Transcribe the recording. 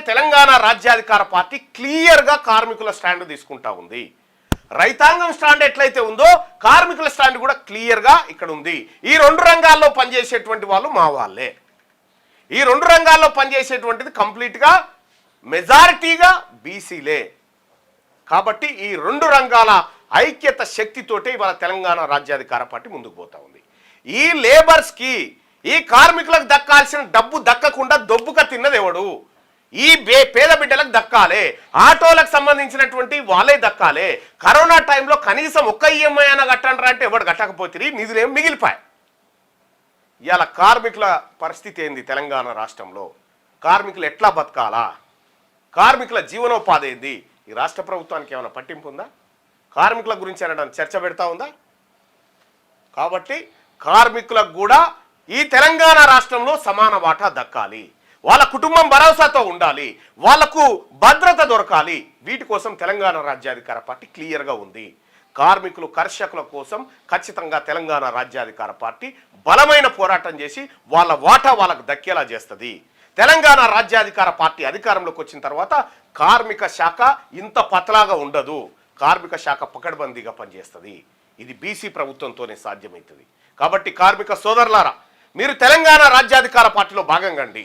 తెలంగాణ రాజ్యాధికార పార్టీ క్లియర్గా కార్మికుల స్టాండ్ తీసుకుంటా ఉంది. రైతాంగం స్టాండ్ ఎట్లయితే ఉందో కార్మికుల స్టాండ్ కూడా క్లియర్గా ఇక్కడ ఉంది. ఈ రెండు రంగాల్లో పనిచేసేటువంటి వాళ్ళు మా వాళ్ళే. ఈ రెండు రంగాల్లో పనిచేసేటువంటిది కంప్లీట్గా మెజారిటీగా బీసీలే. కాబట్టి ఈ రెండు రంగాల ఐక్యత శక్తితోటే ఇవాళ తెలంగాణ రాజ్యాధికార పార్టీ ముందుకు పోతా ఉంది. ఈ లేబర్స్కి, ఈ కార్మికులకు దక్కాల్సిన డబ్బు దక్కకుండా దొబ్బుక తిన్నది ఎవడు? ఈ పేద బిడ్డలకు దక్కాలే, ఆటోలకు సంబంధించినటువంటి వాళ్ళే దక్కాలే. కరోనా టైంలో కనీసం ఒక్క ఈఎంఐ అయినా కట్టండి అంటే ఎవడు కట్టకపోతే నిధులేం మిగిలిపాయి. ఇవాళ కార్మికుల పరిస్థితి ఏంది? తెలంగాణ రాష్ట్రంలో కార్మికులు ఎట్లా బతకాలా, కార్మికుల జీవనోపాధి ఏంది? ఈ రాష్ట్ర ప్రభుత్వానికి ఏమైనా పట్టింపు ఉందా? కార్మికుల గురించి అనడానికి చర్చ పెడతా ఉందా? కాబట్టి కార్మికులకు కూడా ఈ తెలంగాణ రాష్ట్రంలో సమాన వాటా దక్కాలి, వాళ్ళ కుటుంబం భరోసాతో ఉండాలి, వాళ్లకు భద్రత దొరకాలి. వీటి కోసం తెలంగాణ రాజ్యాధికార పార్టీ క్లియర్గా ఉంది. కార్మికులు, కర్షకుల కోసం ఖచ్చితంగా తెలంగాణ రాజ్యాధికార పార్టీ బలమైన పోరాటం చేసి వాళ్ళ వాటా వాళ్ళకు దక్కేలా చేస్తుంది. తెలంగాణ రాజ్యాధికార పార్టీ అధికారంలోకి వచ్చిన తర్వాత కార్మిక శాఖ ఇంత పతలాగా ఉండదు, కార్మిక శాఖ పకడ్బందీగా పనిచేస్తుంది. ఇది బీసీ ప్రభుత్వంతోనే సాధ్యమవుతుంది. కాబట్టి కార్మిక సోదరులారా, మీరు తెలంగాణ రాజ్యాధికార పార్టీలో భాగంగా అండి.